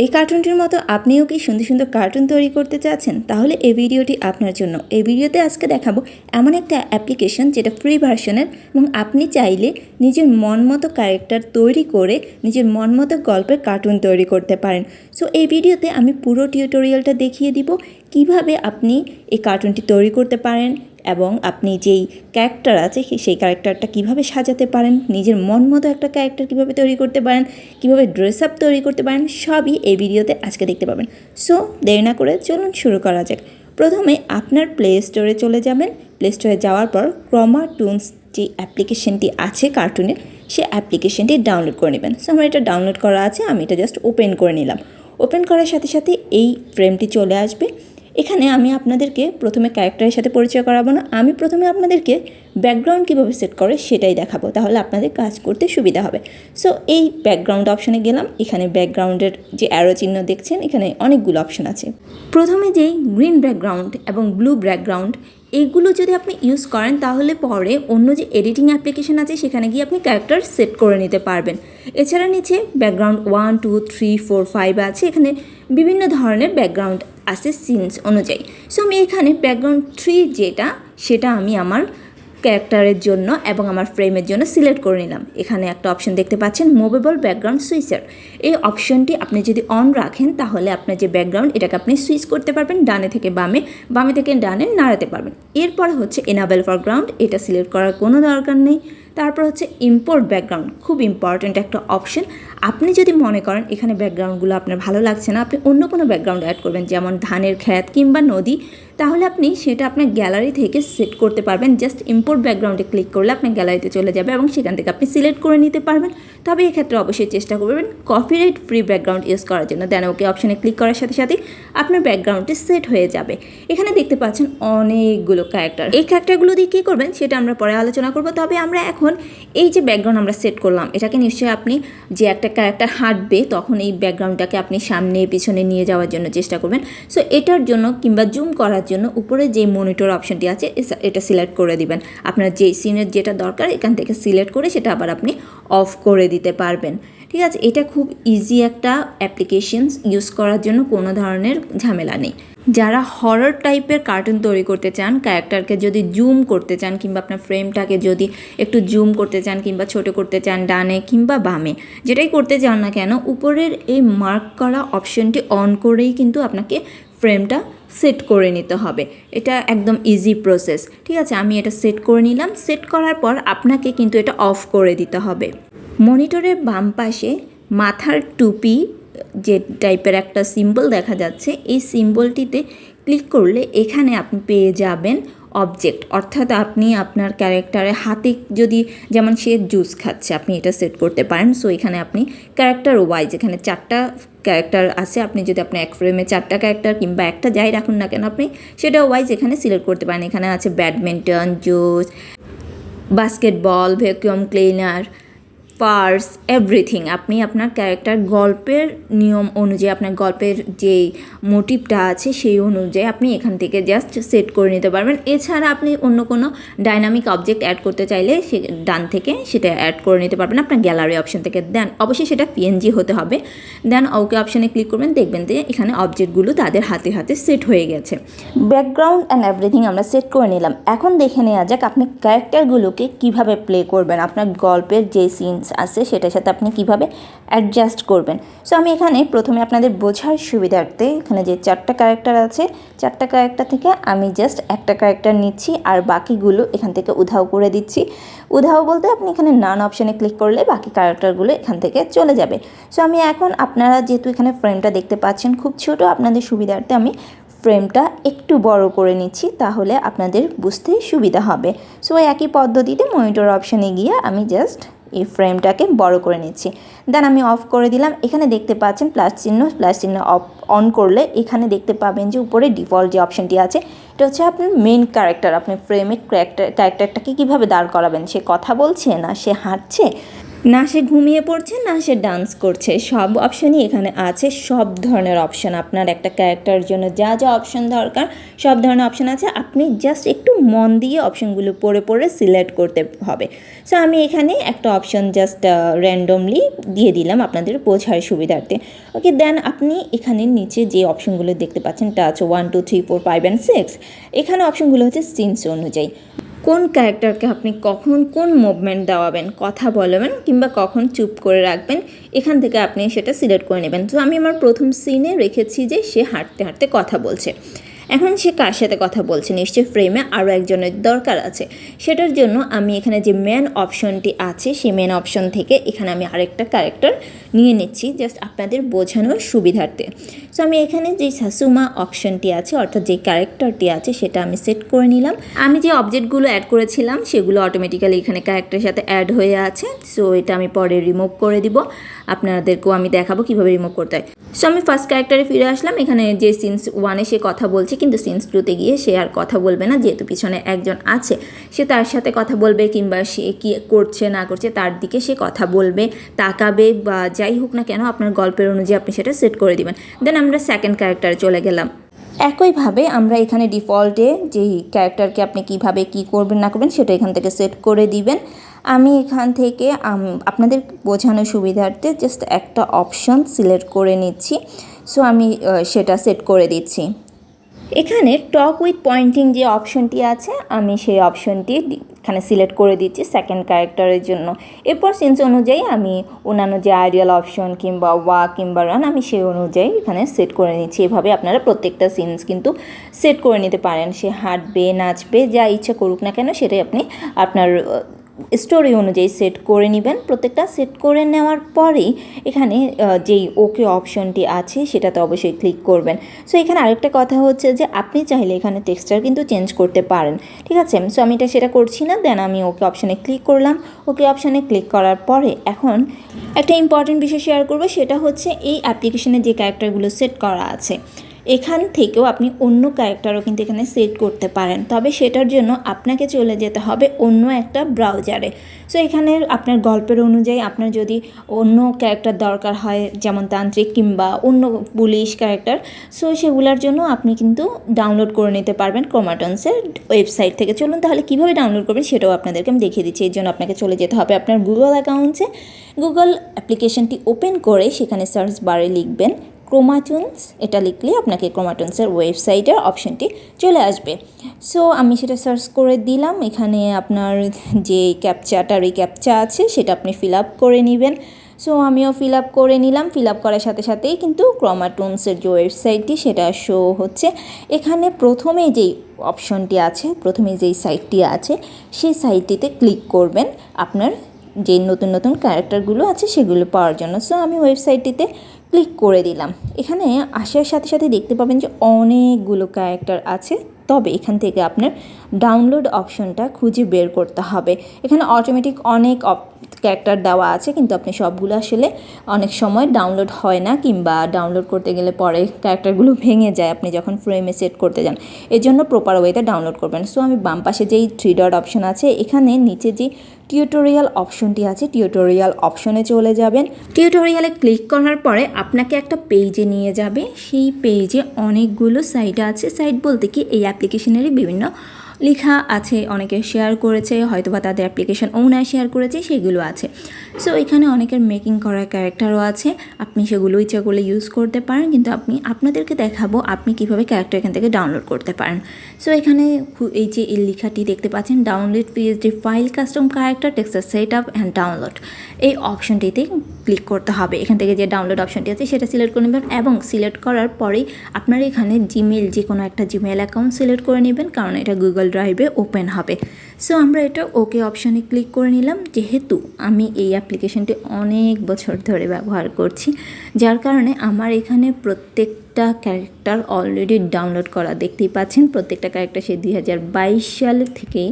এই কার্টুনটির মতো আপনিও কি সুন্দর সুন্দর কার্টুন তৈরি করতে চাচ্ছেন? তাহলে এই ভিডিওটি আপনার জন্য। এই ভিডিওতে আজকে দেখাবো এমন একটা অ্যাপ্লিকেশন যেটা ফ্রি ভার্সনের এবং আপনি চাইলে নিজের মন মতো ক্যারেক্টার তৈরি করে নিজের মন মতো গল্পের কার্টুন তৈরি করতে পারেন। সো এই ভিডিওতে আমি পুরো টিউটোরিয়ালটা দেখিয়ে দিব কিভাবে আপনি এই কার্টুনটি তৈরি করতে পারেন এবং আপনি যেই ক্যারেক্টার আছে সেই ক্যারেক্টারটা কীভাবে সাজাতে পারেন, নিজের মন মতো একটা ক্যারেক্টার কীভাবে তৈরি করতে পারেন, কীভাবে ড্রেস আপ তৈরি করতে পারেন, সবই এই ভিডিওতে আজকে দেখতে পাবেন। সো দেরি না করে চলুন শুরু করা যাক। প্রথমে আপনার প্লে স্টোরে চলে যাবেন। প্লে স্টোরে যাওয়ার পর ক্রোমা টুনস যে অ্যাপ্লিকেশনটি আছে কার্টুনের, সেই অ্যাপ্লিকেশনটি ডাউনলোড করে নেবেন। সো আমার এটা ডাউনলোড করা আছে, আমি এটা জাস্ট ওপেন করে নিলাম। ওপেন করার সাথে সাথে এই ফ্রেমটি চলে আসবে। এখানে আমি আপনাদেরকে প্রথমে ক্যারেক্টারের সাথে পরিচয় করাবো না, আমি প্রথমে আপনাদেরকে ব্যাকগ্রাউন্ড কীভাবে সেট করে সেটাই দেখাবো, তাহলে আপনাদের কাজ করতে সুবিধা হবে। সো এই ব্যাকগ্রাউন্ড অপশানে গেলাম। এখানে ব্যাকগ্রাউন্ডের যে অ্যারো চিহ্ন দেখছেন, এখানে অনেকগুলো অপশান আছে। প্রথমে যেই গ্রিন ব্যাকগ্রাউন্ড এবং ব্লু ব্যাকগ্রাউন্ড, এইগুলো যদি আপনি ইউজ করেন তাহলে পরে অন্য যে এডিটিং অ্যাপ্লিকেশন আছে সেখানে গিয়ে আপনি ক্যারেক্টার সেট করে নিতে পারবেন। এছাড়া নিচে ব্যাকগ্রাউন্ড 1, 2, 3, 4, 5 আছে। এখানে বিভিন্ন ধরনের ব্যাকগ্রাউন্ড আছে সিনস অনুযায়ী। সো আমি এখানে ব্যাকগ্রাউন্ড 3 যেটা, সেটা আমি আমার ক্যারেক্টারের জন্য এবং আমার ফ্রেমের জন্য সিলেক্ট করে নিলাম। এখানে একটা অপশন দেখতে পাচ্ছেন, মুভেবল ব্যাকগ্রাউন্ড সুইচার। এই অপশনটি আপনি যদি অন রাখেন তাহলে আপনার যে ব্যাকগ্রাউন্ড এটাকে আপনি সুইচ করতে পারবেন, ডানে থেকে বামে, বামে থেকে ডানে নাড়াতে পারবেন। এরপরে হচ্ছে এনাবেল ফরগ্রাউন্ড, এটা সিলেক্ট করার কোনো দরকার নেই। তারপর হচ্ছে ইম্পোর্ট ব্যাকগ্রাউন্ড, খুব ইম্পর্ট্যান্ট একটা অপশন। আপনি যদি মনে করেন এখানে ব্যাকগ্রাউন্ডগুলো আপনার ভালো লাগছে না, আপনি অন্য কোনো ব্যাকগ্রাউন্ড অ্যাড করবেন, যেমন ধানের ক্ষেত কিংবা নদী, তাহলে আপনি সেটা আপনার গ্যালারি থেকে সেট করতে পারবেন। জাস্ট ইম্পোর্ট ব্যাকগ্রাউন্ডে ক্লিক করলে আপনার গ্যালারিতে চলে যাবে এবং সেখান থেকে আপনি সিলেক্ট করে নিতে পারবেন। তবে এক্ষেত্রে অবশ্যই চেষ্টা করবেন কপিরাইট ফ্রি ব্যাকগ্রাউন্ড ইউজ করার জন্য। দেন ওকে অপশানে ক্লিক করার সাথে সাথেই আপনার ব্যাকগ্রাউন্ডটি সেট হয়ে যাবে। এখানে দেখতে পাচ্ছেন অনেকগুলো ক্যারেক্টার। এই ক্যারেক্টারগুলো দিয়ে কী করবেন সেটা আমরা পরে আলোচনা করব। তবে আমরা এখন এই যে ব্যাকগ্রাউন্ড আমরা সেট করলাম, এটাকে নিশ্চয়ই আপনি যে একটা ক্যারেক্টার হাঁটবে তখন এই ব্যাকগ্রাউন্ডটাকে আপনি সামনে পিছনে নিয়ে যাওয়ার জন্য চেষ্টা করবেন। সো এটার জন্য কিংবা জুম করার জন্য উপরে যে মনিটর অপশনটি আছে এটা সিলেক্ট করে দিবেন। আপনার যে সিনের যেটা দরকার এখান থেকে সিলেক্ট করে সেটা আবার আপনি অফ করে দিতে পারবেন। ঠিক আছে, এটা খুব ইজি একটা অ্যাপ্লিকেশন, ইউজ করার জন্য কোনো ধরনের ঝামেলা নেই। যারা হরর টাইপের কার্টুন তৈরি করতে চান, ক্যারেক্টারকে যদি জুম করতে চান কিংবা আপনার ফ্রেমটাকে যদি একটু জুম করতে চান কিংবা ছোট করতে চান, ডানে কিংবা বামে যেটাই করতে চান না কেন, উপরের এই মার্ক করা অপশনটি অন করেই কিন্তু আপনাকে ফ্রেমটা সেট করে নিতে হবে। এটা একদম ইজি প্রসেস। ঠিক আছে, আমি এটা সেট করে নিলাম। সেট করার পর আপনাকে কিন্তু এটা অফ করে দিতে হবে। মনিটরের বাম পাশে মাথার টুপি যে টাইপের একটা সিম্বল দেখা যাচ্ছে, এই সিম্বলটিতে ক্লিক করলে এখানে আপনি পেয়ে যাবেন অবজেক্ট, অর্থাৎ আপনি আপনার ক্যারেক্টারের হাতে যদি, যেমন সে জুস খাচ্ছে, আপনি এটা সেট করতে পারেন। সো এখানে আপনি ক্যারেক্টার ওয়াইজ, এখানে 4টা ক্যারেক্টার আছে, আপনি যদি আপনি এক ফ্রেমে 4টা ক্যারেক্টার কিংবা একটা যাই রাখুন না কেন, আপনি সেটা ওয়াইজ এখানে সিলেক্ট করতে পারেন। এখানে আছে badminton, juice, basketball, vacuum cleaner, purse, everything. আপনি আপনার ক্যারেক্টার গল্পের নিয়ম অনুযায়ী, আপনার গল্পের যেই মোটিভটা আছে সেই অনুযায়ী আপনি এখান থেকে জাস্ট সেট করে নিতে পারবেন। এছাড়া আপনি অন্য কোনো ডাইনামিক অবজেক্ট অ্যাড করতে চাইলে সে ডান থেকে সেটা অ্যাড করে নিতে পারবেন আপনার গ্যালারি অপশন থেকে। দেন অবশ্যই সেটা PNG হতে হবে। দেন ওকে অপশানে ক্লিক করবেন, দেখবেন যে এখানে অবজেক্টগুলো তাদের হাতে হাতে সেট হয়ে গেছে। ব্যাকগ্রাউন্ড অ্যান্ড এভরিথিং আমরা সেট করে নিলাম। এখন দেখে নেওয়া যাক আপনি ক্যারেক্টারগুলোকে কীভাবে প্লে করবেন, আপনার গল্পের যে সিনস আছে সেটার সাথে আপনি কিভাবে অ্যাডজাস্ট করবেন। সো আমি এখানে প্রথমে আপনাদের বোঝার সুবিধার্থে এখানে যে 4টা ক্যারেক্টার আছে, 4টা ক্যারেক্টার থেকে আমি জাস্ট একটা ক্যারেক্টার নিচ্ছি আর বাকিগুলো এখান থেকে উধাও করে দিচ্ছি। উধাও বলতে আপনি এখানে নান অপশানে ক্লিক করলে বাকি ক্যারেক্টারগুলো এখান থেকে চলে যাবে। সো আমি এখন, আপনারা যেহেতু এখানে ফ্রেমটা দেখতে পাচ্ছেন খুব ছোট, আপনাদের সুবিধার্থে আমি ফ্রেমটা একটু বড় করে নিচ্ছি, তাহলে আপনাদের বুঝতে সুবিধা হবে। সো একই পদ্ধতিতে মনিটর অপশানে গিয়ে আমি জাস্ট এই ফ্রেমটাকে বড় করে নিচ্ছি। দেন আমি অফ করে দিলাম। এখানে দেখতে পাচ্ছেন প্লাস চিহ্ন অন করলে এখানে দেখতে পাবেন যে উপরে ডিফল্ট যে অপশানটি আছে এটা হচ্ছে আপনার মেন ক্যারেক্টার। আপনি ফ্রেমে ক্যারেক্টারটাকে কীভাবে দাঁড় করাবেন, সে কথা বলছে না সে হাঁটছে, না সে ঘুমিয়ে পড়ছে, না সে ডান্স করছে, সব অপশানই এখানে আছে। সব ধরনের অপশান, আপনার একটা ক্যারেক্টারের জন্য যা যা অপশান দরকার সব ধরনের অপশান আছে। আপনি জাস্ট একটু মন দিয়ে অপশানগুলো পড়ে পড়ে সিলেক্ট করতে হবে। সো আমি এখানে একটা অপশান জাস্ট র্যান্ডমলি দিয়ে দিলাম আপনাদের বোঝার সুবিধার্থে। ওকে, দেন আপনি এখানে নিচে যে অপশানগুলো দেখতে পাচ্ছেন টাচ 1 2 3 4 5 and 6, এখানে অপশানগুলো হচ্ছে সিনস অনুযায়ী কোন ক্যারেক্টারকে আপনি কখন কোন মুভমেন্ট দেওয়াবেন, কথা বলবেন কিংবা কখন চুপ করে রাখবেন, এখান থেকে আপনি সেটা সিলেক্ট করে নেবেন। তো আমি আমার প্রথম সিনে রেখেছি যে সে হাঁটতে হাঁটতে কথা বলছে। এখন সে কার সাথে কথা বলছে, নিশ্চয়ই ফ্রেমে আরও একজনের দরকার আছে। সেটার জন্য আমি এখানে যে মেন অপশনটি আছে সেই মেন অপশন থেকে এখানে আমি আরেকটা ক্যারেক্টার নিয়ে নিচ্ছি জাস্ট আপনাদের বোঝানোর সুবিধার্থে। সো আমি এখানে যে সাসুমা অপশনটি আছে অর্থাৎ যে ক্যারেক্টারটি আছে সেটা আমি সেট করে নিলাম। আমি যে অবজেক্টগুলো অ্যাড করেছিলাম সেগুলো অটোমেটিক্যালি এখানে ক্যারেক্টারের সাথে অ্যাড হয়ে আছে। সো এটা আমি পরে রিমুভ করে দিব, আপনাদেরকেও আমি দেখাবো কীভাবে রিমুভ করতে হয়। সো আমি ফার্স্ট ক্যারেক্টারে ফিরে আসলাম। এখানে যে সিনস 1-এ সে কথা বলছে, কিন্তু সিনস 2-তে গিয়ে সে আর কথা বলবে না, যেহেতু পিছনে একজন আছে। সে তার সাথে কথা বলবে কিংবা সে কী করছে না করছে তার দিকে সে কথা বলবে, তাকাবে বা যাই হোক না কেন আপনার গল্পের অনুযায়ী আপনি সেটা সেট করে দিবেন। দেন আমরা সেকেন্ড ক্যারেক্টারে চলে গেলাম। একইভাবে আমরা এখানে ডিফল্টে যেই ক্যারেক্টারকে আপনি কিভাবে কি করবেন না করবেন সেটা এখান থেকে সেট করে দিবেন। আমি এখান থেকে আপনাদের বোঝানোর সুবিধার্থে জাস্ট একটা অপশন সিলেক্ট করে নিচ্ছি। সো আমি সেটা সেট করে দিচ্ছি। এখানে টক উইথ পয়েন্টিং যে অপশনটি আছে আমি সেই অপশনটি এখানে সিলেক্ট করে দিচ্ছি সেকেন্ড ক্যারেক্টারের জন্য। এরপর সিনস অনুযায়ী আমি অন্যান্য যে আইডিয়াল অপশন কিংবা ওয়াক কিংবা রান আমি সেই অনুযায়ী এখানে সেট করে নিচ্ছি। এভাবে আপনারা প্রত্যেকটা সিনস কিন্তু সেট করে নিতে পারেন। সে হাঁটবে, নাচবে, যা ইচ্ছা করুক না কেন সেটাই আপনি আপনার স্টোরি অনুযায়ী সেট করে নেবেন। প্রত্যেকটা সেট করে নেওয়ার পরেই এখানে যেই ওকে অপশনটি আছে সেটাতে অবশ্যই ক্লিক করবেন। সো এখানে আরেকটা কথা হচ্ছে যে আপনি চাইলে এখানে টেক্সচার কিন্তু চেঞ্জ করতে পারেন, ঠিক আছে। সো আমি সেটা করছি না। দেন আমি ওকে অপশানে ক্লিক করলাম। ওকে অপশানে ক্লিক করার পরে এখন একটা ইম্পর্টেন্ট বিষয় শেয়ার করবো, সেটা হচ্ছে এই অ্যাপ্লিকেশনে যে ক্যারেক্টারগুলো সেট করা আছে এখান থেকেও আপনি অন্য ক্যারেক্টারও কিন্তু এখানে সেট করতে পারেন, তবে সেটার জন্য আপনাকে চলে যেতে হবে অন্য একটা ব্রাউজারে। সো এখানে আপনার গল্পের অনুযায়ী আপনার যদি অন্য ক্যারেক্টার দরকার হয় যেমন তান্ত্রিক কিংবা অন্য পুলিশ ক্যারেক্টার, সো সেগুলোর জন্য আপনি কিন্তু ডাউনলোড করে নিতে পারবেন ক্রোমাটনসের ওয়েবসাইট থেকে। চলুন তাহলে কীভাবে ডাউনলোড করবেন সেটাও আপনাদেরকে আমি দেখিয়ে দিচ্ছি। এর জন্য আপনাকে চলে যেতে হবে আপনার গুগল অ্যাকাউন্টে। গুগল অ্যাপ্লিকেশনটি ওপেন করে সেখানে সার্চ বারে লিখবেন ক্রোমাটনস। এটা লিখলে আপনাকে ক্রোমাটনসের ওয়েবসাইটের অপশনটি চলে আসবে। সো আমি সেটা সার্চ করে দিলাম। এখানে আপনার যে ক্যাপচাটা রিক্যাপচা আছে সেটা আপনি ফিল আপ করে নেবেন। সো আমিও ফিল আপ করে নিলাম। ফিল আপ করার সাথে সাথেই কিন্তু ক্রোমাটনসের যে ওয়েবসাইটটি সেটা শো হচ্ছে। এখানে প্রথমে যেই অপশনটি আছে, প্রথমে যেই সাইটটি আছে সেই সাইটটিতে ক্লিক করবেন আপনার যে নতুন নতুন ক্যারেক্টারগুলো আছে সেগুলো পাওয়ার জন্য। সো আমি ওয়েবসাইটটিতে ক্লিক করে দিলাম। এখানে আসার সাথে সাথে দেখতে পাবেন যে অনেকগুলো ক্যারেক্টার আছে, তবে এখান থেকে আপনার ডাউনলোড অপশনটা খুঁজে বের করতে হবে। এখানে অটোমেটিক অনেক ক্যারেক্টার দেওয়া আছে, কিন্তু আপনি সবগুলো আসলে অনেক সময় ডাউনলোড হয় না কিংবা ডাউনলোড করতে গেলে পরে ক্যারেক্টারগুলো ভেঙে যায় আপনি যখন ফ্রেমে সেট করতে যান। এর জন্য প্রপার ওয়েতে ডাউনলোড করবেন। সো আমি বাম পাশে যেই 3 ডট অপশন আছে এখানে নিচে যে টিউটোরিয়াল অপশনটি আছে টিউটোরিয়াল অপশনে চলে যাবেন। টিউটোরিয়ালে ক্লিক করার পরে আপনাকে একটা পেজে নিয়ে যাবে। সেই পেজে অনেকগুলো সাইট আছে। সাইট বলতে কি এই অ্যাপ্লিকেশনেরই বিভিন্ন লেখা আছে, অনেকে শেয়ার করেছে, হয়তো বা তাদের অ্যাপ্লিকেশন ওনার শেয়ার করেছে, সেগুলো আছে। সো এখানে অনেকের মেকিং করা ক্যারেক্টারও আছে, আপনি সেগুলো ইচ্ছা করলে ইউজ করতে পারেন, কিন্তু আপনাদেরকে দেখাবো আপনি কীভাবে ক্যারেক্টার এখান থেকে ডাউনলোড করতে পারেন। সো এখানে এই যে এই লেখাটি দেখতে পাচ্ছেন download PSD file custom character texture set up and download, এই অপশনটিতে ক্লিক করতে হবে। এখান থেকে যে ডাউনলোড অপশনটি আছে সেটা সিলেক্ট করে নেবেন এবং সিলেক্ট করার পরেই আপনার এখানে জিমেল যে কোনো একটা জিমেল অ্যাকাউন্ট সিলেক্ট করে নেবেন, কারণ এটা গুগল ড্রাইভে ওপেন হবে। সো আমরা এটা ওকে অপশানে ক্লিক করে নিলাম। যেহেতু আমি এই অ্যাপ্লিকেশনটি অনেক বছর ধরে ব্যবহার করছি, যার কারণে আমার এখানে প্রত্যেকটা ক্যারেক্টার অলরেডি ডাউনলোড করা, দেখতেই পাচ্ছেন প্রত্যেকটা ক্যারেক্টার সে 2022 সাল থেকেই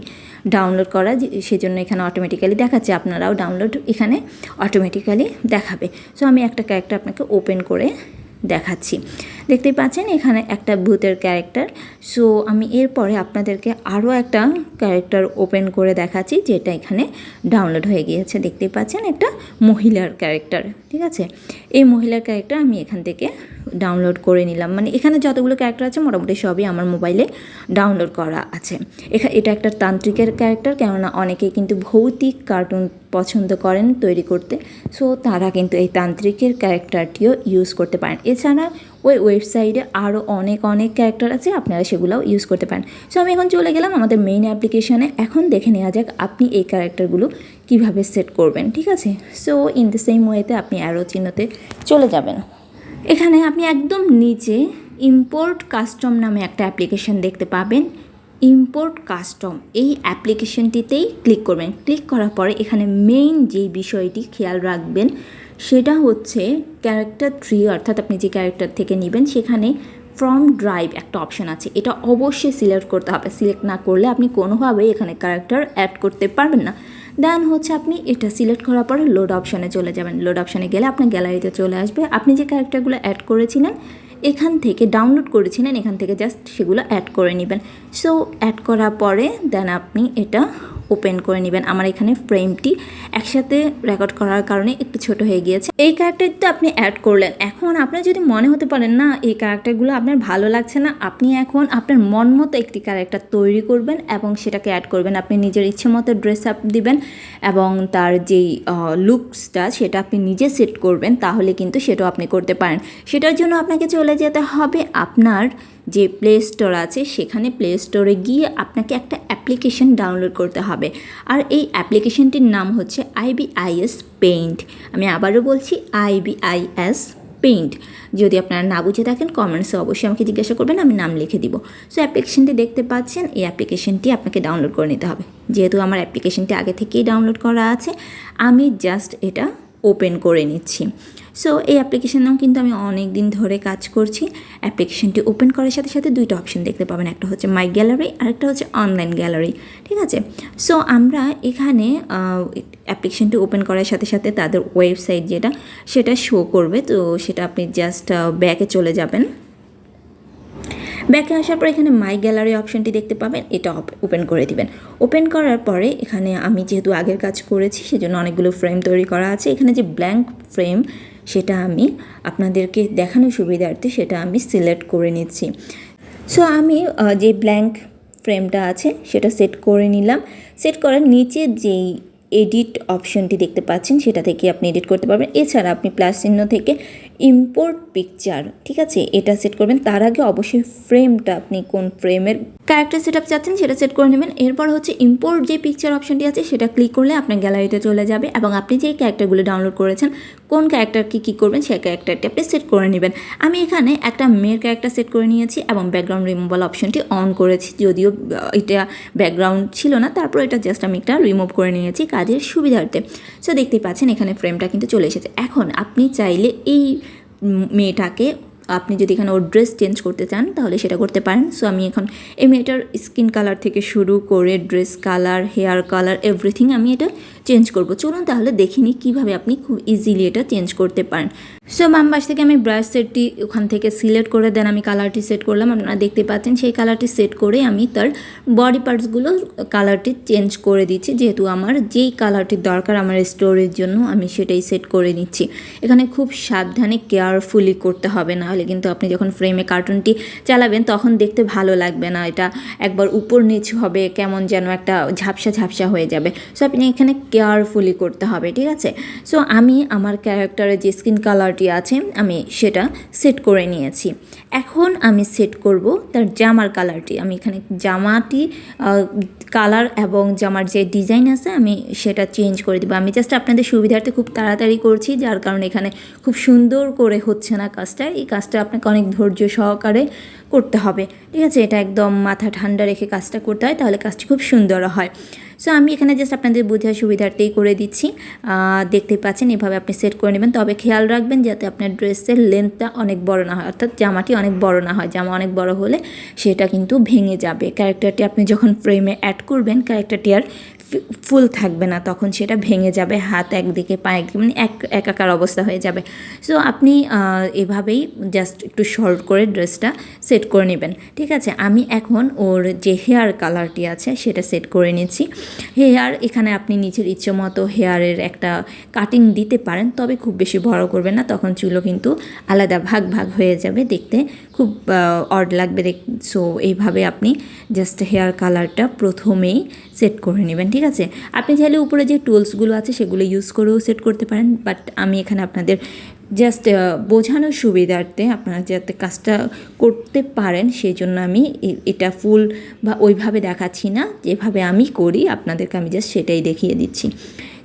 ডাউনলোড করা, সেজন্য এখানে অটোমেটিক্যালি দেখাচ্ছে। আপনারাও ডাউনলোড এখানে অটোমেটিক্যালি দেখাবে। সো আমি একটা ক্যারেক্টার আপনাকে ওপেন করে দেখাচ্ছি। দেখতেই পাচ্ছেন এখানে একটা ভূতের ক্যারেক্টার। সো আমি এরপরে আপনাদেরকে আরও একটা ক্যারেক্টার ওপেন করে দেখাচ্ছি, যেটা এখানে ডাউনলোড হয়ে গিয়েছে। দেখতেই পাচ্ছেন একটা মহিলার ক্যারেক্টার, ঠিক আছে। এই মহিলার ক্যারেক্টার আমি এখান থেকে ডাউনলোড করে নিলাম। মানে এখানে যতগুলো ক্যারেক্টার আছে মোটামুটি সবই আমার মোবাইলে ডাউনলোড করা আছে। এটা একটা তান্ত্রিকের ক্যারেক্টার, কেননা অনেকেই কিন্তু ভৌতিক কার্টুন পছন্দ করেন তৈরি করতে। সো তারা কিন্তু এই তান্ত্রিকের ক্যারেক্টারটিও ইউজ করতে পারেন। এছাড়া ওই ওয়েবসাইটে আরও অনেক ক্যারেক্টার আছে, আপনারা সেগুলোও ইউজ করতে পারেন। সো আমি এখন চলে গেলাম আমাদের মেইন অ্যাপ্লিকেশানে। এখন দেখে নেওয়া যাক আপনি এই ক্যারেক্টারগুলো কিভাবে সেট করবেন, ঠিক আছে। সো ইন দ্য সেম ওয়েতে আপনি অ্যারো চিহ্নতে চলে যাবেন। এখানে আপনি একদম নিচে ইম্পোর্ট কাস্টম নামে একটা অ্যাপ্লিকেশান দেখতে পাবেন। ইম্পোর্ট কাস্টম এই অ্যাপ্লিকেশনটিতেই ক্লিক করবেন। ক্লিক করার পরে এখানে মেইন যেই বিষয়টি খেয়াল রাখবেন সেটা হচ্ছে ক্যারেক্টার ট্রি, অর্থাৎ আপনি যে ক্যারেক্টার থেকে নেবেন সেখানে ফ্রম ড্রাইভ একটা অপশান আছে, এটা অবশ্যই সিলেক্ট করতে হবে। সিলেক্ট না করলে আপনি কোনোভাবেই এখানে ক্যারেক্টার অ্যাড করতে পারবেন না। দেন হচ্ছে আপনি এটা সিলেক্ট করার পরে লোড অপশানে চলে যাবেন। লোড অপশানে গেলে আপনার গ্যালারিতে চলে আসবে। আপনি যে ক্যারেক্টারগুলো অ্যাড করেছিলেন এখান থেকে ডাউনলোড করেছিলেন, এখান থেকে জাস্ট সেগুলো অ্যাড করে নেবেন। সো অ্যাড করার পরে দেন আপনি এটা ওপেন করে নেবেন। আমার এখানে ফ্রেমটি একসাথে রেকর্ড করার কারণে একটু ছোট হয়ে গিয়েছে। এই ক্যারেক্টারটা আপনি অ্যাড করলেন। এখন আপনার যদি মনে হতে পারেন না এই ক্যারেক্টারগুলো আপনার ভালো লাগছে না, আপনি এখন আপনার মন মতো একটি ক্যারেক্টার তৈরি করবেন এবং সেটাকে অ্যাড করবেন। আপনি নিজের ইচ্ছে মতো ড্রেস আপ দিবেন এবং তার যেই লুকসটা সেটা আপনি নিজে সেট করবেন, তাহলে কিন্তু সেটাও আপনি করতে পারেন। সেটার জন্য আপনাকে চলে যেতে হবে আপনার যে প্লে স্টোর আছে, সেখানে প্লে স্টোরে গিয়ে আপনাকে একটা অ্যাপ্লিকেশন ডাউনলোড করতে হবে। আর এই অ্যাপ্লিকেশনটির নাম হচ্ছে IBIS পেইন্ট। আমি আবারও বলছি IBIS পেইন্ট। যদি আপনারা না বুঝে থাকেন কমেন্টসে অবশ্যই আমাকে জিজ্ঞাসা করবেন, আমি নাম লিখে দিব। সো অ্যাপ্লিকেশনটি দেখতে পাচ্ছেন, এই অ্যাপ্লিকেশনটি আপনাকে ডাউনলোড করে নিতে হবে। যেহেতু আমার অ্যাপ্লিকেশনটি আগে থেকেই ডাউনলোড করা আছে, আমি জাস্ট এটা ওপেন করে নিচ্ছি। সো এই অ্যাপ্লিকেশনেও কিন্তু আমি অনেক দিন ধরে কাজ করছি। অ্যাপ্লিকেশনটি ওপেন করার সাথে সাথে দুইটা অপশন দেখতে পাবেন, একটা হচ্ছে মাই গ্যালারি আর একটা হচ্ছে অনলাইন গ্যালারি, ঠিক আছে। সো আমরা এখানে অ্যাপ্লিকেশনটি ওপেন করার সাথে সাথে তাদের ওয়েবসাইট যেটা সেটা শো করবে। তো সেটা আপনি জাস্ট ব্যাকে চলে যাবেন। ব্যাকে আসার পর এখানে মাই গ্যালারি অপশানটি দেখতে পাবেন, এটা ওপেন করে দিবেন। ওপেন করার পরে এখানে আমি যেহেতু আগের কাজ করেছি সেজন্য অনেকগুলো ফ্রেম তৈরি করা আছে। এখানে যে ব্ল্যাঙ্ক ফ্রেম সেটা আমি আপনাদেরকে দেখানোর সুবিধার্থে সেটা আমি সিলেক্ট করে নিচ্ছি। সো আমি যে ব্ল্যাঙ্ক ফ্রেমটা আছে সেটা সেট করে নিলাম। সেট করার নিচে যেই এডিট অপশনটি দেখতে পাচ্ছেন সেটা থেকে আপনি এডিট করতে পারবেন। এছাড়া আপনি প্লাস চিহ্ন থেকে ইম্পোর্ট পিকচার, ঠিক আছে, এটা সেট করবেন। তার আগে অবশ্যই ফ্রেমটা আপনি কোন ফ্রেমের ক্যারেক্টার সেট আপ চাচ্ছেন সেটা সেট করে নেবেন। এরপর হচ্ছে ইম্পোর্ট যে পিকচার অপশনটি আছে সেটা ক্লিক করলে আপনার গ্যালারিতে চলে যাবে এবং আপনি যে ক্যারেক্টারগুলো ডাউনলোড করেছেন কোন ক্যারেক্টার কী করবেন সেই ক্যারেক্টারটি আপনি সেট করে নেবেন। আমি এখানে একটা মেয়ের ক্যারেক্টার সেট করে নিয়েছি এবং ব্যাকগ্রাউন্ড রিমুভাল অপশনটি অন করেছি, যদিও এটা ব্যাকগ্রাউন্ড ছিল না, তারপর এটা জাস্ট আমি একটা রিমুভ করে নিয়েছি কাজের সুবিধার্থে। সো দেখতেই পাচ্ছেন এখানে ফ্রেমটা কিন্তু চলে এসেছে। এখন আপনি চাইলে এই মেয়েটাকে আপনি যদি এখানে ওর ড্রেস চেঞ্জ করতে চান তাহলে সেটা করতে পারেন। সো আমি এখন এই মেয়েটার স্কিন কালার থেকে শুরু করে dress colour, hair colour, everything আমি এটা চেঞ্জ করব। চলুন তাহলে দেখিনি কীভাবে আপনি খুব ইজিলি এটা চেঞ্জ করতে পারেন। সো বাম পাশ থেকে আমি ব্রাশ সেটটি ওখান থেকে সিলেক্ট করে দেন আমি কালারটি সেট করলাম। আপনারা দেখতে পাচ্ছেন সেই কালারটি সেট করে আমি তার বডি পার্টসগুলো কালারটি চেঞ্জ করে দিচ্ছি। যেহেতু আমার যেই কালারটির দরকার আমার স্টোরের জন্য আমি সেটাই সেট করে নিচ্ছি। এখানে খুব সাবধানে কেয়ারফুলি করতে হবে, না হলে কিন্তু আপনি যখন ফ্রেমে কার্টুনটি চালাবেন তখন দেখতে ভালো লাগবে না, এটা একবার উপর নিচু হবে, কেমন যেন একটা ঝাপসা হয়ে যাবে। সো আপনি এখানে কেয়ারফুলি করতে হবে, ঠিক আছে। সো আমি আমার ক্যারেক্টারের যে স্কিন কালারটি আছে আমি সেটা সেট করে নিয়েছি। এখন আমি সেট করব তার জামার কালারটি। আমি এখানে জামাটি কালার এবং জামার যে ডিজাইন আছে আমি সেটা চেঞ্জ করে দেবো। আমি জাস্ট আপনাদের সুবিধার্থে খুব তাড়াতাড়ি করছি, যার কারণে এখানে খুব সুন্দর করে হচ্ছে না কাজটা। এই কাজটা আপনাকে অনেক ধৈর্য সহকারে করতে হবে, ঠিক আছে। এটা একদম মাথা ঠান্ডা রেখে কাজটা করতে হয়, তাহলে কাজটি খুব সুন্দর হয়। সো আমি এখানে জাস্ট আপনাদের বোঝার সুবিধার্থেই করে দিচ্ছি। দেখতে পাচ্ছেন এভাবে আপনি সেট করে নেবেন। তবে খেয়াল রাখবেন যাতে আপনার ড্রেসের লেন্থটা অনেক বড় না হয়, অর্থাৎ জামাটি অনেক বড় না হয়। জামা অনেক বড় হলে সেটা কিন্তু ভেঙে যাবে। ক্যারেক্টারটি আপনি যখন ফ্রেমে অ্যাড করবেন ক্যারেক্টারটি আর ফুল থাকবে না, তখন সেটা ভেঙে যাবে, হাত একদিকে পা একদিকে মানে একাকার অবস্থা হয়ে যাবে। সো আপনি এভাবেই জাস্ট একটু শর্ট করে ড্রেসটা সেট করে নেবেন, ঠিক আছে। আমি এখন ওর যে হেয়ার কালারটি আছে সেটা সেট করে নিচ্ছি। হেয়ার এখানে আপনি নিজের ইচ্ছে মতো হেয়ারের একটা কাটিং দিতে পারেন, তবে খুব বেশি বড় করবেন না, তখন চুলও কিন্তু আলাদা ভাগ ভাগ হয়ে যাবে, দেখতে খুব অড লাগবে সো এইভাবে আপনি জাস্ট হেয়ার কালারটা প্রথমেই সেট করে নেবেন, ঠিক আছে। আপনি চাইলে উপরে যে টুলসগুলো আছে সেগুলো ইউজ করেও সেট করতে পারেন, বাট আমি এখানে আপনাদের জাস্ট বোঝানোর সুবিধার্থে আপনারা যাতে কাজটা করতে পারেন সেই জন্য আমি এটা ফুল বা ওইভাবে দেখাচ্ছি না, যেভাবে আমি করি আপনাদেরকে আমি জাস্ট সেটাই দেখিয়ে দিচ্ছি।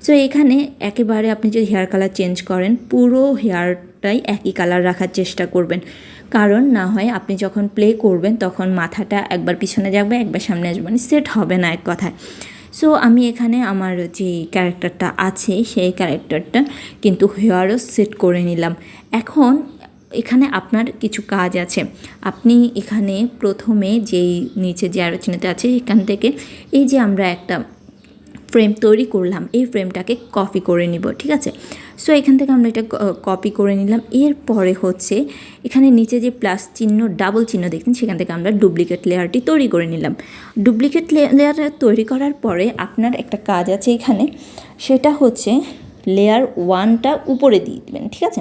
সো এখানে একেবারে আপনি যদি হেয়ার কালার চেঞ্জ করেন, পুরো হেয়ারটাই একই কালার রাখার চেষ্টা করবেন, কারণ না হয় আপনি যখন প্লে করবেন তখন মাথাটা একবার পিছনে যাবে একবার সামনে আসবে, মানে সেট হবে না এক কথায়। সো আমি এখানে আমার যে ক্যারেক্টারটা আছে সেই ক্যারেক্টারটা কিন্তু হেয়ারও সেট করে নিলাম। এখন এখানে আপনার কিছু কাজ আছে। আপনি এখানে প্রথমে যেই নিচে যে আরও চিহ্নতে আছে সেখান থেকে এই যে আমরা একটা ফ্রেম তৈরি করলাম, এই ফ্রেমটাকে কপি করে নিব, ঠিক আছে। সো এখান থেকে আমরা এটা কপি করে নিলাম। এরপরে হচ্ছে এখানে নিচে যে প্লাস চিহ্ন ডাবল চিহ্ন দেখছেন সেখান থেকে আমরা ডুপ্লিকেট লেয়ারটি তৈরি করে নিলাম। ডুপ্লিকেট লেয়ার তৈরি করার পরে আপনার একটা কাজ আছে এখানে, সেটা হচ্ছে লেয়ার 1টা উপরে দিয়ে দেবেন, ঠিক আছে।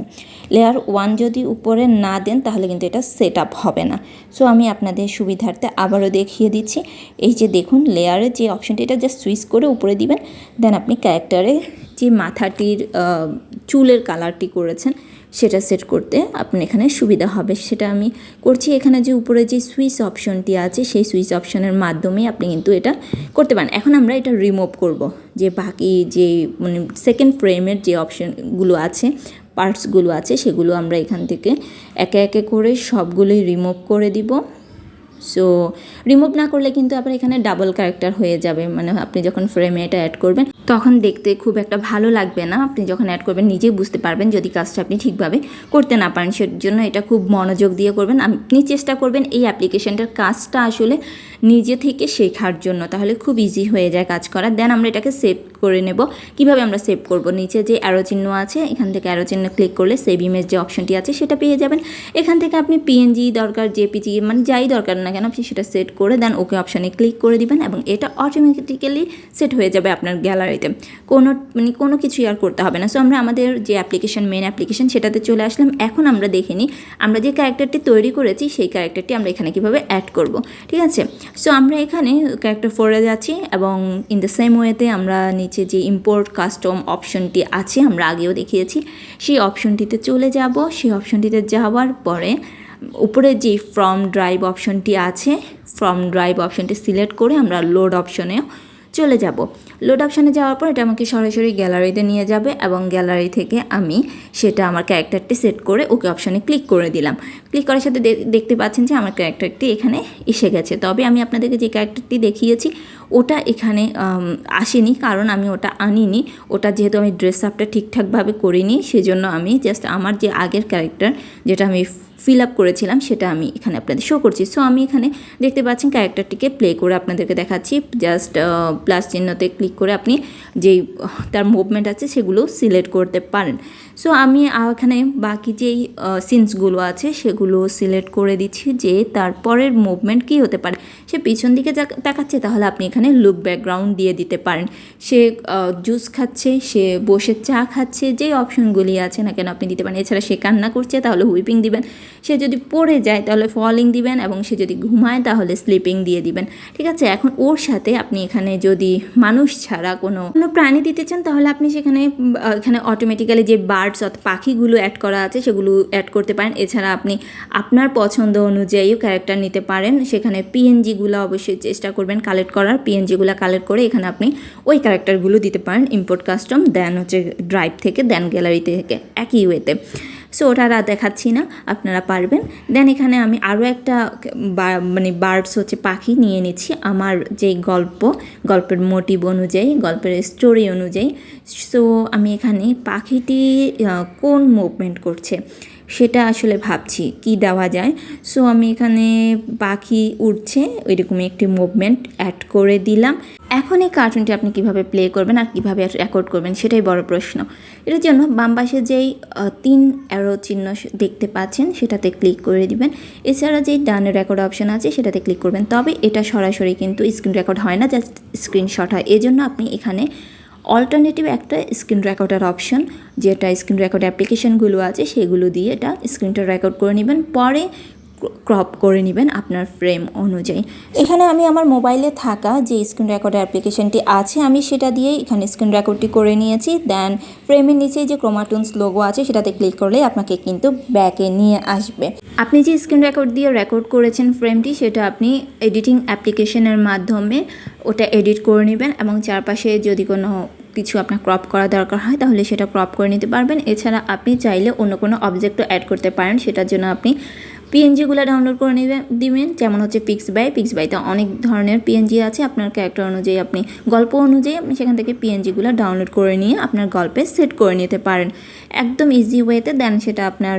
লেয়ার 1 যদি উপরে না দেন তাহলে কিন্তু এটা সেট আপ হবে না। সো আমি আপনাদের সুবিধার্থে আবারও দেখিয়ে দিচ্ছি। এই যে দেখুন লেয়ারের যে অপশনটি, এটা জাস্ট সুইচ করে উপরে দিবেন, দেন আপনি ক্যারেক্টারে যে মাথাটির চুলের কালারটি করেছেন সেটা সেট করতে আপনার এখানে সুবিধা হবে। সেটা আমি করছি। এখানে যে উপরে যে সুইচ অপশনটি আছে সেই সুইচ অপশনের মাধ্যমে আপনি কিন্তু এটা করতে পারেন। এখন আমরা এটা রিমুভ করব, যে বাকি যে মানে সেকেন্ড ফ্রেমের যে অপশনগুলো আছে, পার্টসগুলো আছে, সেগুলো আমরা এখান থেকে একে একে করে সবগুলোই রিমুভ করে দিব। সো রিমুভ না করলে কিন্তু আবার এখানে ডাবল ক্যারেক্টার হয়ে যাবে, মানে আপনি যখন ফ্রেমে এটা অ্যাড করবেন তখন দেখতে খুব একটা ভালো লাগবে না। আপনি যখন অ্যাড করবেন নিজেই বুঝতে পারবেন যদি কাজটা আপনি ঠিকভাবে করতে না পারেন। সেজন্য এটা খুব মনোযোগ দিয়ে করবেন। আপনি চেষ্টা করবেন এই অ্যাপ্লিকেশনটার কাজটা আসলে নিজে থেকে শেখার জন্য, তাহলে খুব ইজি হয়ে যায় কাজ করা। দেন আমরা এটাকে সেভ করে নেব। কিভাবে আমরা সেভ করব, নিচে যে অ্যারো চিহ্ন আছে এখান থেকে অ্যারো চিহ্ন ক্লিক করলে সেভ ইমেজ যে অপশনটি আছে সেটা পেয়ে যাবেন। এখান থেকে আপনি পিএনজি দরকার, জেপিজি মানে যাই দরকার না কেন আপনি সেটা সেট করে দেন ওকে অপশানে ক্লিক করে দিবেন এবং এটা অটোমেটিক্যালি সেট হয়ে যাবে আপনার গ্যালারিতে। কোনো কিছুই আর করতে হবে না। সো আমরা আমাদের যে অ্যাপ্লিকেশন, মেন অ্যাপ্লিকেশন, সেটাতে চলে আসলাম। এখন আমরা দেখে নিই আমরা যে ক্যারেক্টারটি তৈরি করেছি সেই ক্যারেক্টারটি আমরা এখানে কীভাবে অ্যাড করব, ঠিক আছে। সো আমরা এখানে ক্যারেক্টার 4-এ যাচ্ছি এবং ইন দ্য সেম ওয়েতে আমরা নিচে যে ইম্পোর্ট কাস্টম অপশনটি আছে আমরা আগেও দেখিয়েছি সেই অপশনটিতে চলে যাব। সেই অপশনটিতে যাওয়ার পরে উপরে যে ফ্রম ড্রাইভ অপশনটি আছে, ফ্রম ড্রাইভ অপশনটি সিলেক্ট করে আমরা লোড অপশনেও চলে যাব। লোড অপশানে যাওয়ার পর এটা আমাকে সরাসরি গ্যালারিতে নিয়ে যাবে এবং গ্যালারি থেকে আমি সেটা আমার ক্যারেক্টারটি সেট করে ওকে অপশানে ক্লিক করে দিলাম। ক্লিক করার সাথে দেখতে পাচ্ছেন যে আমার ক্যারেক্টারটি এখানে এসে গেছে। তবে আমি আপনাদেরকে যে ক্যারেক্টারটি দেখিয়েছি ওটা এখানে আসেনি, কারণ আমি ওটা আনিনি। ওটা যেহেতু আমি ড্রেস আপটা ঠিকঠাকভাবে করিনি সেজন্য আমি জাস্ট আমার যে আগের ক্যারেক্টার যেটা আমি ফিল আপ করেছিলাম সেটা আমি এখানে আপনাদের শো করছি। সো আমি এখানে দেখতে পাচ্ছেন ক্যারেক্টারটিকে প্লে করে আপনাদেরকে দেখাচ্ছি। জাস্ট প্লাস চিহ্নতে ক্লিক করে আপনি যেই তার মুভমেন্ট আছে সেগুলো সিলেক্ট করতে পারেন। সো আমি এখানে বাকি যেই সিনসগুলো আছে সেগুলো সিলেক্ট করে দিচ্ছি যে তারপরের মুভমেন্ট কী হতে পারে। সে পিছন দিকে তাকাচ্ছে তাহলে আপনি এখানে লুক ব্যাকগ্রাউন্ড দিয়ে দিতে পারেন। সে জুস খাচ্ছে, সে বসে চা খাচ্ছে, যেই অপশনগুলি আছে না কেন আপনি দিতে পারেন। এছাড়া সে কান্না করছে তাহলে হুইপিং দিবেন, সে যদি পড়ে যায় তাহলে ফলিং দিবেন এবং সে যদি ঘুমায় তাহলে স্লিপিং দিয়ে দিবেন, ঠিক আছে। এখন ওর সাথে আপনি এখানে যদি মানুষ ছাড়া কোনো প্রাণী দিতে চান তাহলে আপনি সেখানে এখানে অটোমেটিক্যালি যে বার্ডস অর্থাৎ পাখিগুলো অ্যাড করা আছে সেগুলো অ্যাড করতে পারেন। এছাড়া আপনি আপনার পছন্দ অনুযায়ীও ক্যারেক্টার নিতে পারেন। সেখানে পিএনজিগুলো অবশ্যই চেষ্টা করবেন কালেক্ট করার। পিএনজিগুলো কালেক্ট করে এখানে আপনি ওই ক্যারেক্টারগুলো দিতে পারেন ইম্পোর্ট কাস্টম, দেন হচ্ছে ড্রাইভ থেকে, দেন গ্যালারি থেকে, একই ওয়েতে। সো ওটা আর দেখাচ্ছি না, আপনারা পারবেন। দেন এখানে আমি আরও একটা মানে বার্ডস হচ্ছে পাখি নিয়ে নিচ্ছি আমার যেই গল্পের মোটিভ অনুযায়ী, গল্পের স্টোরি অনুযায়ী। সো আমি এখানে পাখিটি কোন মুভমেন্ট করছে সেটা আসলে ভাবছি কি দেওয়া যায়। সো আমি এখানে পাখি উড়ছে ওইরকমই একটি মুভমেন্ট অ্যাড করে দিলাম। এখন এই কার্টুনটি আপনি কিভাবে প্লে করবেন আর কিভাবে রেকর্ড করবেন সেটাই বড় প্রশ্ন। এটার জন্য বাম পাশে যেই 3 অ্যারো চিহ্ন দেখতে পাচ্ছেন সেটাতে ক্লিক করে দিবেন। এছাড়া যেই ডানে রেকর্ড অপশন আছে সেটাতে ক্লিক করবেন। তবে এটা সরাসরি কিন্তু স্ক্রিন রেকর্ড হয় না, জাস্ট স্ক্রিনশট হয়। এজন্য আপনি এখানে অল্টারনেটিভ একটা স্ক্রিন রেকর্ডার অপশন, যেটা স্ক্রিন রেকর্ড অ্যাপ্লিকেশনগুলো আছে সেগুলো দিয়ে এটা স্ক্রিনটা রেকর্ড করে নেবেন, পরে ক্রপ করে নেবেন আপনার ফ্রেম অনুযায়ী। এখানে আমি আমার মোবাইলে থাকা যে স্ক্রিন রেকর্ড অ্যাপ্লিকেশনটি আছে আমি সেটা দিয়ে এখানে স্ক্রিন রেকর্ডটি করে নিয়েছি। দেন ফ্রেমের নিচে যে ক্রোমাটুনস লোগো আছে সেটাতে ক্লিক করলে আপনাকে কিন্তু ব্যাকে নিয়ে আসবে। আপনি যে স্ক্রিন রেকর্ড দিয়ে রেকর্ড করেছেন ফ্রেমটি, সেটা আপনি এডিটিং অ্যাপ্লিকেশনের মাধ্যমে ওটা এডিট করে নেবেন এবং চারপাশে যদি কোনো কিছু আপনার ক্রপ করা দরকার হয় তাহলে সেটা ক্রপ করে নিতে পারবেন। এছাড়া আপনি চাইলে অন্য কোনো অবজেক্টও অ্যাড করতে পারেন, সেটার জন্য আপনি পিএনজিগুলো ডাউনলোড করে দিবেন। যেমন হচ্ছে পিক্সবাইতে অনেক ধরনের পিএনজি আছে, আপনার ক্যারেক্টার অনুযায়ী আপনি গল্প অনুযায়ী আপনি সেখান থেকে পিএনজিগুলো ডাউনলোড করে নিয়ে আপনার গল্পে সেট করে নিতে পারেন একদম ইজি ওয়েতে। দেন সেটা আপনার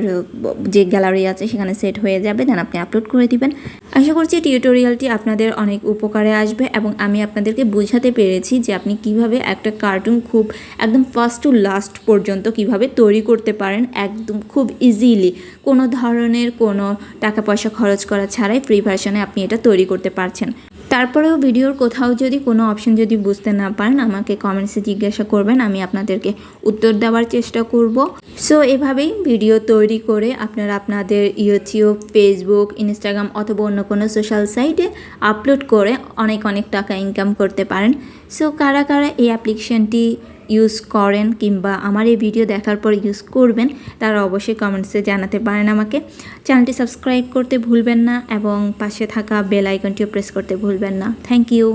যে গ্যালারি আছে সেখানে সেট হয়ে যাবে, দেন আপনি আপলোড করে দিবেন। আশা করছি টিউটোরিয়ালটি আপনাদের অনেক উপকারে আসবে এবং আমি আপনাদেরকে বোঝাতে পেরেছি যে আপনি কিভাবে একটা কার্টুন খুব একদম ফার্স্ট টু লাস্ট পর্যন্ত কিভাবে তৈরি করতে পারেন একদম খুব ইজিলি, কোনো ধরনের কোনো টাকা পয়সা খরচ করা ছাড়াই ফ্রি ভার্সনে আপনি এটা তৈরি করতে পারছেন। তারপরেও ভিডিওর কোথাও যদি কোনো অপশন যদি বুঝতে না পারেন আমাকে কমেন্টসে জিজ্ঞাসা করবেন, আমি আপনাদেরকে উত্তর দেওয়ার চেষ্টা করব। সো এভাবেই ভিডিও তৈরি করে আপনারা আপনাদের ইউটিউব, ফেসবুক, ইনস্টাগ্রাম অথবা অন্য কোনো সোশ্যাল সাইটে আপলোড করে অনেক অনেক টাকা ইনকাম করতে পারেন। সো কারা কারা এই অ্যাপ্লিকেশনটি ইউজ করেন কিংবা আমার এই ভিডিও দেখার পর ইউজ করবেন তারা অবশ্যই কমেন্টসে জানাতে পারেন আমাকে। চ্যানেলটি সাবস্ক্রাইব করতে ভুলবেন না এবং পাশে থাকা বেল আইকনটিও প্রেস করতে ভুলবেন না। Thank you.